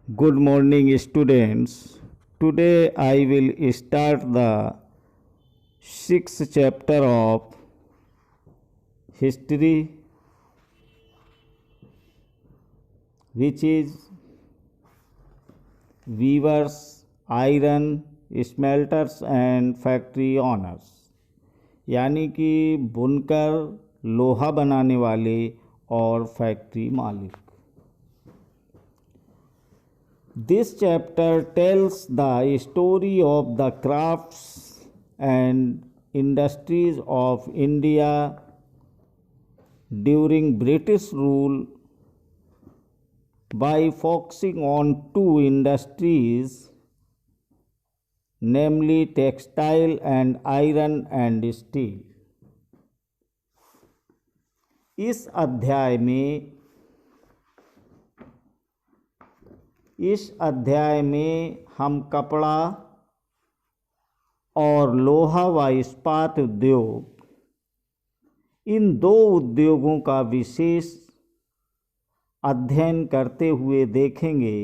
Good morning, students. Today I will start the sixth chapter of history, which is weavers, iron, smelters and factory owners, यानी कि बुनकर, लोहा बनाने वाले और फैक्ट्री मालिक. This chapter tells the story of the crafts and industries of India during British rule by focusing on two industries, namely textile and iron and steel. इस अध्याय में हम कपड़ा और लोहा व इस्पात उद्योग, इन दो उद्योगों का विशेष अध्ययन करते हुए देखेंगे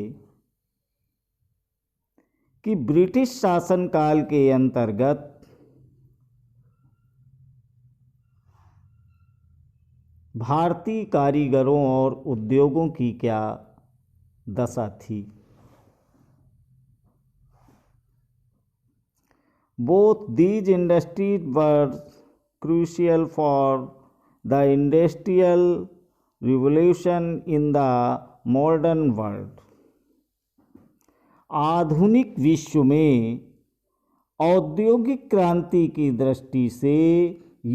कि ब्रिटिश शासनकाल के अंतर्गत भारतीय कारीगरों और उद्योगों की क्या दशा थी. Both these industries were crucial for the industrial revolution in the modern world. आधुनिक विश्व में औद्योगिक क्रांति की दृष्टि से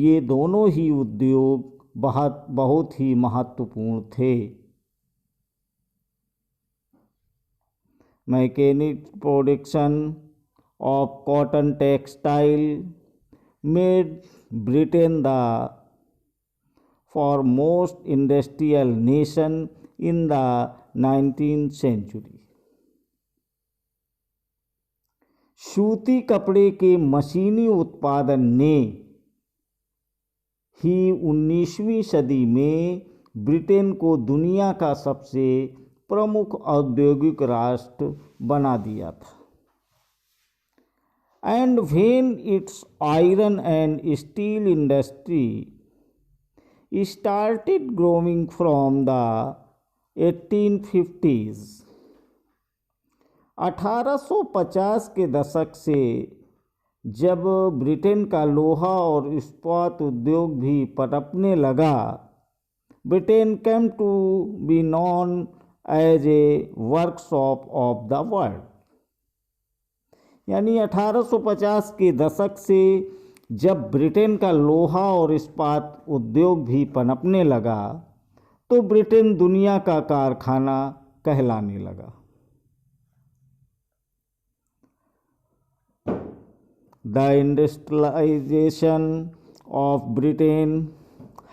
ये दोनों ही उद्योग बहुत ही महत्वपूर्ण थे. Mechanical production of cotton textile made Britain the foremost industrial nation in the 19th century. सूती कपड़े के मशीनी उत्पादन ने ही 19वीं सदी में ब्रिटेन को दुनिया का सबसे प्रमुख औद्योगिक राष्ट्र बना दिया था. And when its iron and steel industry started growing from the 1850s, 1850 के दशक से जब ब्रिटेन का लोहा और इस्पात उद्योग भी पनपने लगा, Britain came to be known as a workshop of the world. यानी 1850 के दशक से जब ब्रिटेन का लोहा और इस्पात उद्योग भी पनपने लगा तो ब्रिटेन दुनिया का कारखाना कहलाने लगा. The industrialization of Britain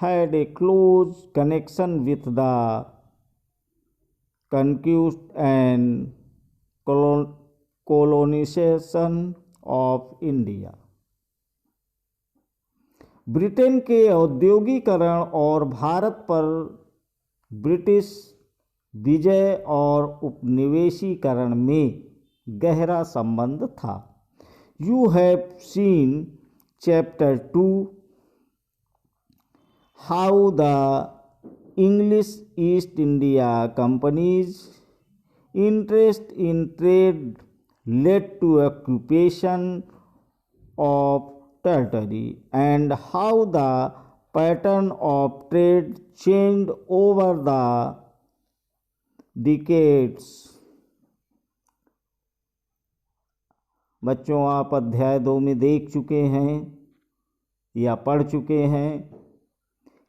had a close connection with the conquest and colonization of India. Britain के औद्योगिकरण और भारत पर ब्रिटिश विजय और उपनिवेशीकरण में गहरा संबंध था. You have seen chapter 2 how the English East India Company's interest in trade led to occupation of territory and how the pattern of trade changed over the decades. बच्चों, आप अध्याय 2 में देख चुके हैं या पढ़ चुके हैं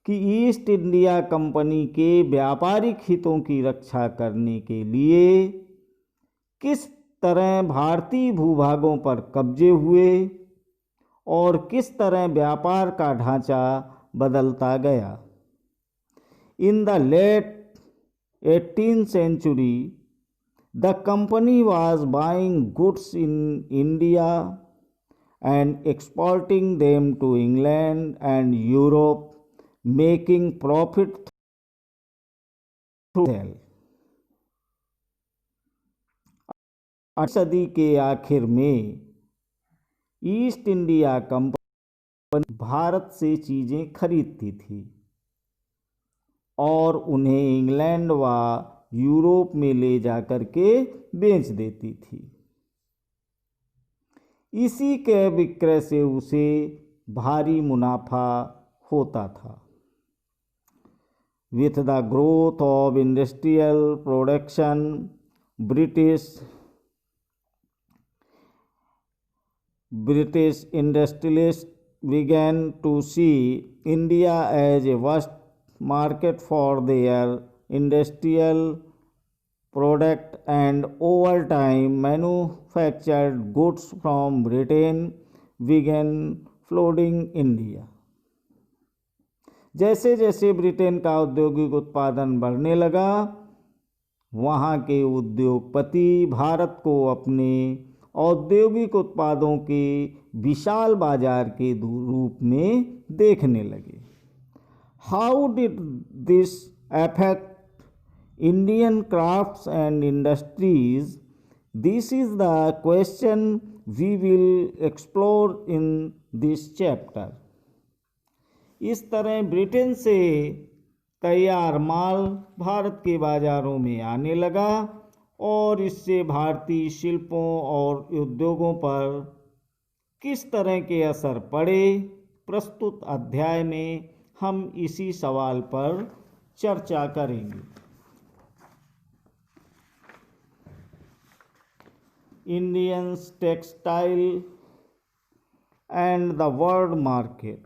कि ईस्ट इंडिया कंपनी के व्यापारिक हितों की रक्षा करने के लिए किस तरह भारतीय भूभागों पर कब्जे हुए और किस तरह व्यापार का ढांचा बदलता गया. In the late 18th century, the company was buying goods in India and exporting them to England and Europe, making profit through sale. सदी के आखिर में ईस्ट इंडिया कंपनी भारत से चीज़ें खरीदती थी और उन्हें इंग्लैंड व यूरोप में ले जाकर के बेच देती थी। इसी के विक्रय से उसे भारी मुनाफा होता था। With the growth of industrial production, British industrialists began to see India as a vast market for their industrial product, and over time manufactured goods from Britain began flooding India. जैसे जैसे ब्रिटेन का औद्योगिक उत्पादन बढ़ने लगा, वहाँ के उद्योगपति भारत को अपने औद्योगिक उत्पादों के विशाल बाजार के रूप में देखने लगे। How did this affect Indian crafts and industries? This is the question we will explore in this chapter. इस तरह ब्रिटेन से तैयार माल भारत के बाज़ारों में आने लगा और इससे भारतीय शिल्पों और उद्योगों पर किस तरह के असर पड़े, प्रस्तुत अध्याय में हम इसी सवाल पर चर्चा करेंगे। Indians textile and the world market,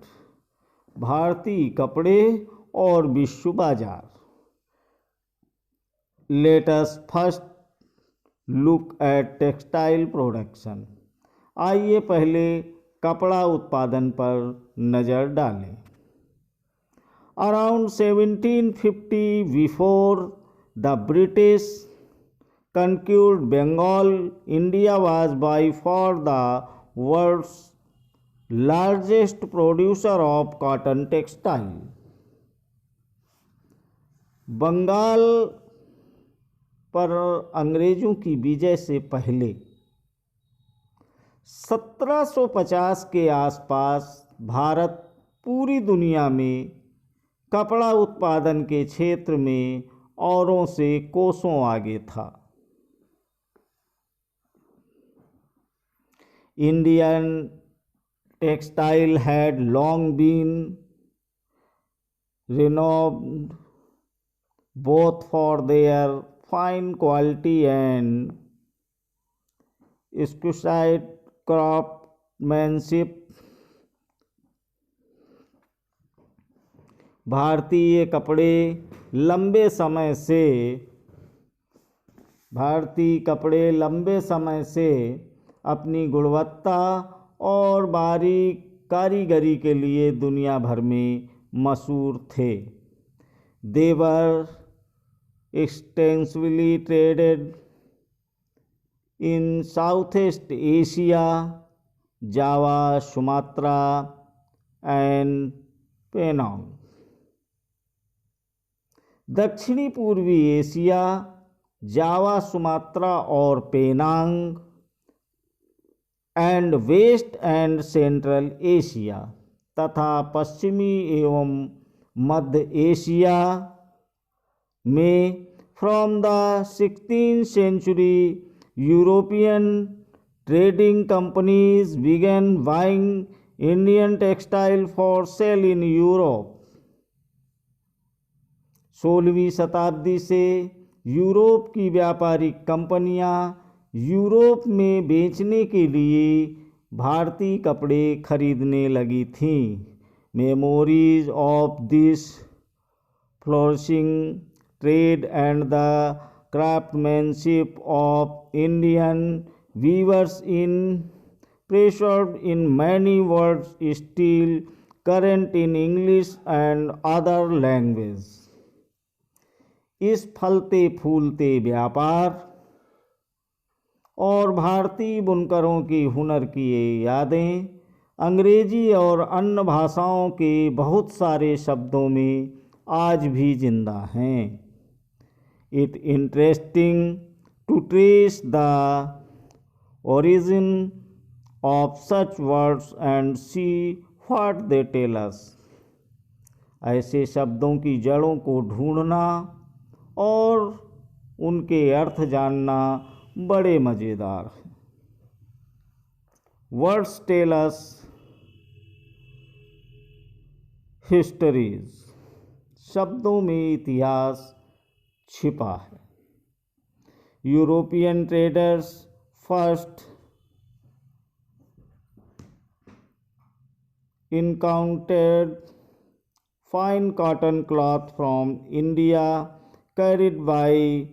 भारतीय कपड़े और विश्व बाजार। Let us first look at textile production. आइए पहले कपड़ा उत्पादन पर नज़र डालें। Around 1750 before the British conquered Bengal, India was by far the world's largest producer of cotton textile. Bengal पर अंग्रेजों की विजय से पहले 1750 के आसपास भारत पूरी दुनिया में कपड़ा उत्पादन के क्षेत्र में औरों से कोसों आगे था। Indian textile had long been renowned both for their fine quality and exquisite craftsmanship. भारतीय कपड़े लंबे समय से अपनी गुणवत्ता और बारीक कारीगरी के लिए दुनिया भर में मशहूर थे। They were extensively traded in Southeast Asia, Java, Sumatra and Penang. दक्षिणी पूर्वी एशिया, जावा, सुमात्रा और Penang and west and central Asia तथा पश्चिमी एवं मध्य एशिया में from the 16th century European trading companies began buying Indian textile for sale in Europe. 16वीं शताब्दी से यूरोप की व्यापारिक कंपनियां यूरोप में बेचने के लिए भारतीय कपड़े खरीदने लगी थीं। Memories of this flourishing trade and the craftsmanship of Indian viewers in preserved in many words still current in English and other languages. इस फलते फूलते व्यापार और भारतीय बुनकरों की हुनर की यादें अंग्रेजी और अन्य भाषाओं के बहुत सारे शब्दों में आज भी जिंदा हैं। It interesting to trace the origin of such words and see what they tell us. ऐसे शब्दों की जड़ों को ढूंढना और उनके अर्थ जानना बड़े मज़ेदार है। वर्ड्स टेल अस हिस्टरीज, शब्दों में इतिहास छिपा है। European traders first encountered fine cotton cloth from India carried by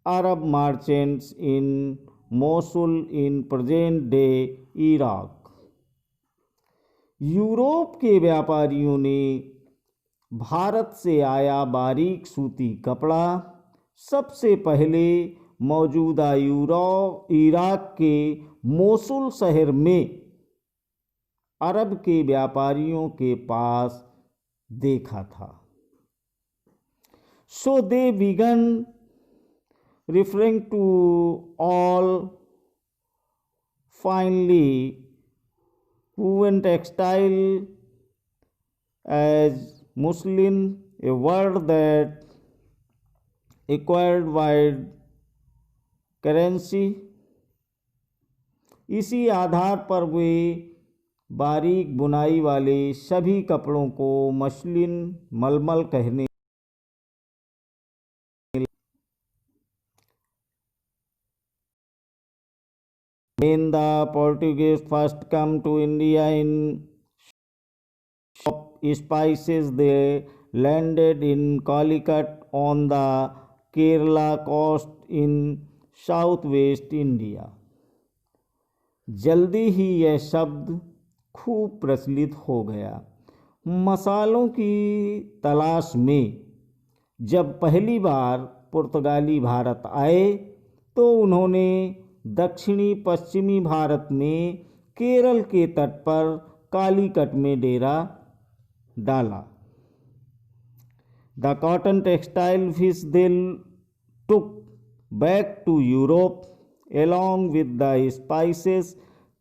Arab merchants in Mosul in present day Iraq. Europe के व्यापारियों ने भारत से आया बारीक सूती कपड़ा सबसे पहले मौजूदा इराक के मोसुल शहर में अरब के व्यापारियों के पास देखा था। So they began referring to all finely woven textile as muslin, a word that acquired wide currency. इसी आधार पर वे बारीक बुनाई वाले सभी कपड़ों को मसलिन मलमल कहने। When the Portuguese first come to India in shop spices, they landed in Calicut on the Kerala coast in southwest India. जल्दी ही यह शब्द खूब प्रचलित हो गया। मसालों की तलाश में जब पहली बार पुर्तगाली भारत आए तो उन्होंने दक्षिणी पश्चिमी भारत में केरल के तट पर कालीकट में डेरा डाला। The cotton textile fish they took back to Europe along with the spices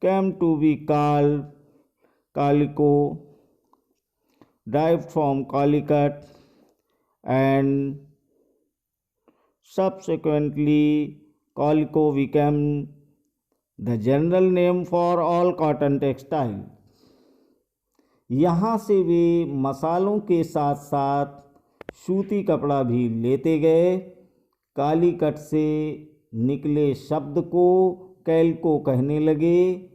came to be called calico, derived from Calicut, and subsequently calico became the general name for all cotton textile. यहाँ से वे मसालों के साथ साथ सूती कपड़ा भी लेते गए। कालीकट से निकले शब्द को कैल्को कहने लगे।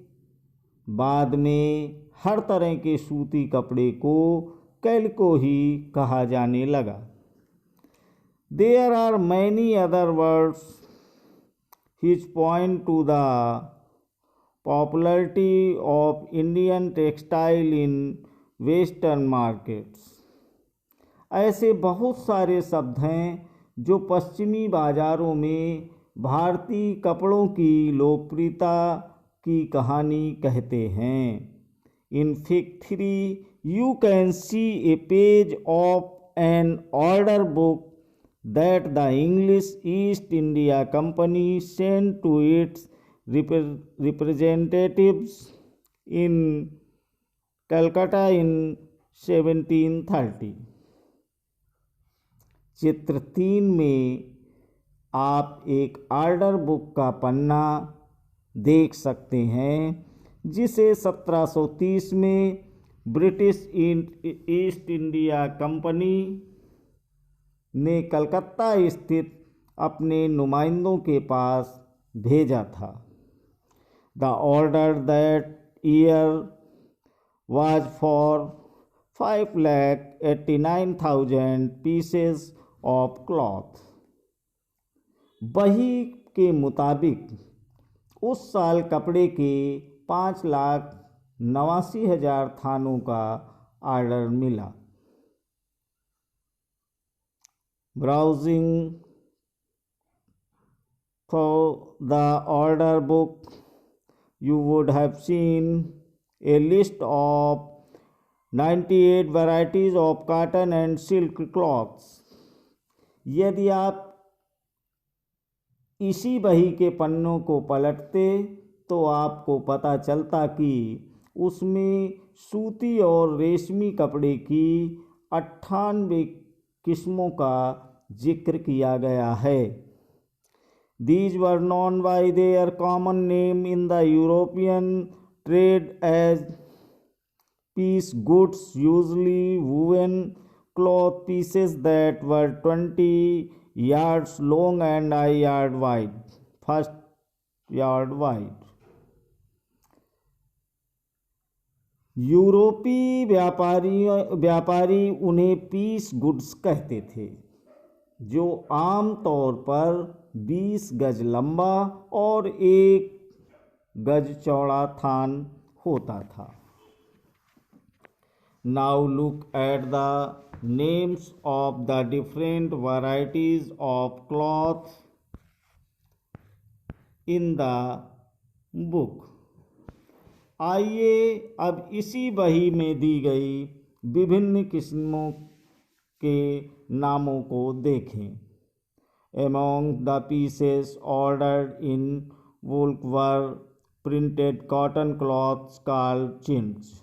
बाद में हर तरह के सूती कपड़े को कैल्को ही कहा जाने लगा। There are many other words which point to the popularity of Indian textile in western markets. ऐसे बहुत सारे शब्द हैं जो पश्चिमी बाजारों में भारतीय कपड़ों की लोकप्रियता की कहानी कहते हैं। इन fig 3 you can see a page of an order book that the English East India Company sent to its representatives in Calcutta in 1730। चित्र 3 में आप एक ऑर्डर बुक का पन्ना देख सकते हैं जिसे 1730 में ब्रिटिश ईस्ट इंडिया कंपनी ने कलकत्ता स्थित अपने नुमाइंदों के पास भेजा था। The order that year was for 5,89,000 pieces of cloth। वही के मुताबिक उस साल कपड़े के 5,89,000 थानों का ऑर्डर मिला। Browsing for the order book you would have seen a list of 98 varieties of cotton and silk cloths। यदि आप इसी बही के पन्नों को पलटते तो आपको पता चलता कि उसमें सूती और रेशमी कपड़े की 98 किस्मों का जिक्र किया गया है। These were known by their common name in the European trade as piece goods, usually woven cloth pieces that were 20 yards long and a yard wide. First yard wide. यूरोपीय व्यापारी उन्हें पीस गुड्स कहते थे, जो आम तौर पर 20 गज लंबा और 1 गज चौड़ा थान होता था। Now look at the names of the different varieties of cloth in the book. आइए अब इसी बही में दी गई विभिन्न किस्मों के नामों को देखें। Among the pieces ordered in bulk were printed cotton cloths called chintz.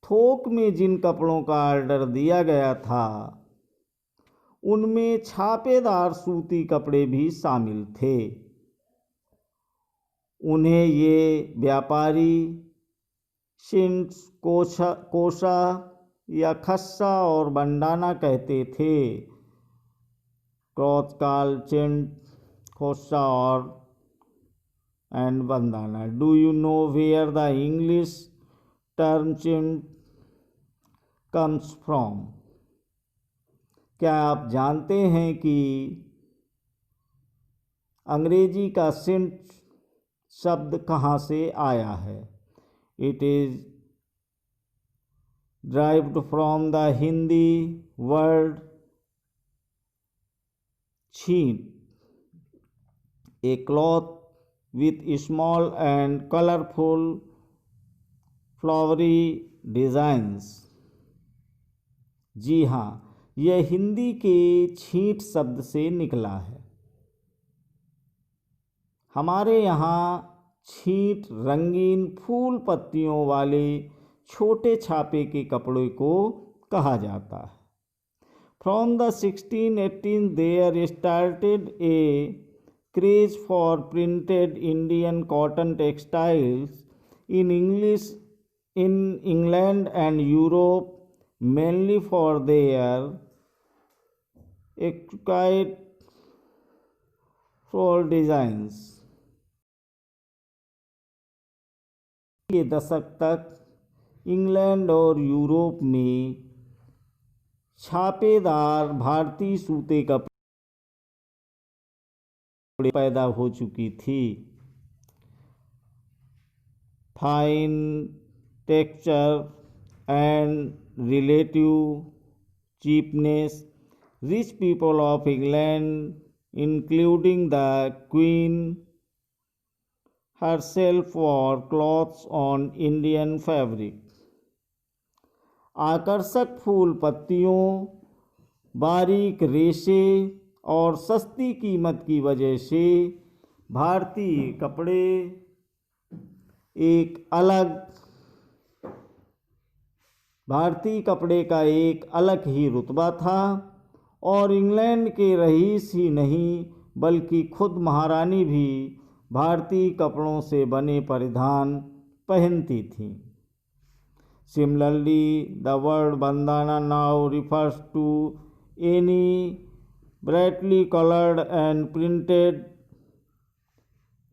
थोक में जिन कपड़ों का ऑर्डर दिया गया था उनमें छापेदार सूती कपड़े भी शामिल थे। उन्हें ये व्यापारी चिंट्स, कोशा या खस्सा और बंडाना कहते थे। क्लॉथ कॉल चिंट, खोसा और and bandanna. Do you know where the English term chintz comes from? क्या आप जानते हैं कि अंग्रेजी का सिंट शब्द कहाँ से आया है? It is derived from the Hindi word chhint, a cloth with small and colourful flowery designs. जी हाँ, यह हिंदी के छींट शब्द से निकला है। हमारे यहाँ छींट रंगीन फूल पत्तियों वाले छोटे छापे के कपड़े को कहा जाता है। From the 1618 there started a craze for printed Indian cotton textiles in England and Europe, mainly for their exquisite floral designs। के दशक तक इंग्लैंड और यूरोप में छापेदार भारतीय सूते कपड़े पैदा हो चुकी थी। Fine texture and relative cheapness, rich people of England, including the Queen herself, wore clothes on Indian fabric। आकर्षक फूल पत्तियों, बारीक रेशे और सस्ती कीमत की वजह से भारतीय कपड़े का एक अलग ही रुतबा था और इंग्लैंड के रईस ही नहीं बल्कि खुद महारानी भी भारतीय कपड़ों से बने परिधान पहनती थीं। Similarly the word bandana now refers to any brightly coloured and printed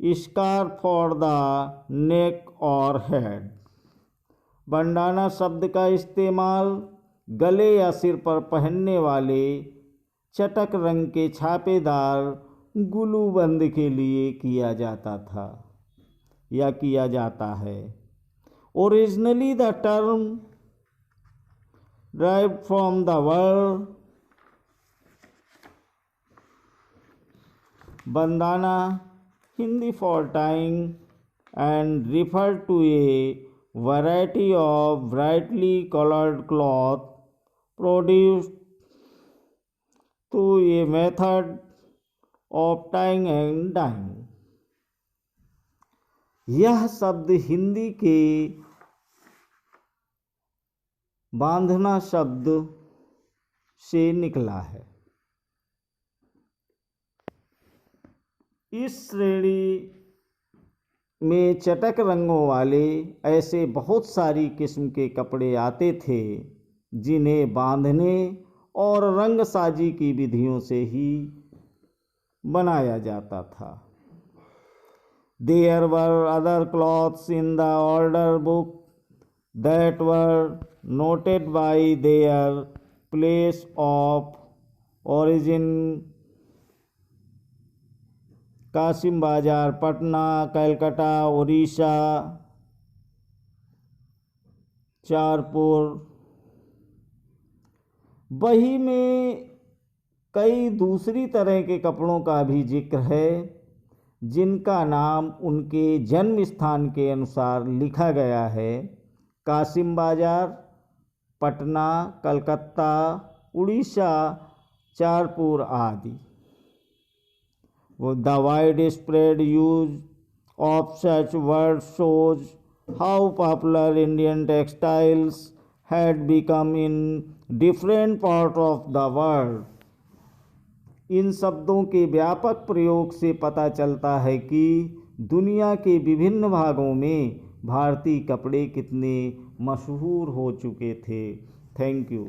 scarf for the neck और हेड। बंडाना शब्द का इस्तेमाल गले या सिर पर पहनने वाले चटक रंग के छापेदार गुलूबंद के लिए किया जाता था या किया जाता है। Originally the term derived from the word bandana, Hindi for tying, and refer to a variety of brightly colored cloth produced through a method of tying and dyeing. यह शब्द हिंदी के बांधना शब्द से निकला है। इस श्रेणी में चटक रंगों वाले ऐसे बहुत सारी किस्म के कपड़े आते थे जिन्हें बांधने और रंगसाजी की विधियों से ही बनाया जाता था। There were other cloths in the order book that were noted by their place of origin. Qasim बाजार, पटना, कलकत्ता, उड़ीसा, चारपुर। वही में कई दूसरी तरह के कपड़ों का भी जिक्र है जिनका नाम उनके जन्म स्थान के अनुसार लिखा गया है। कासिम बाजार, पटना, कलकत्ता, उड़ीसा, चारपुर आदि। The widespread use of such words shows how popular Indian textiles had become in different parts of the world. इन शब्दों के व्यापक प्रयोग से पता चलता है कि दुनिया के विभिन्न भागों में भारतीय कपड़े कितने मशहूर हो चुके थे। Thank you.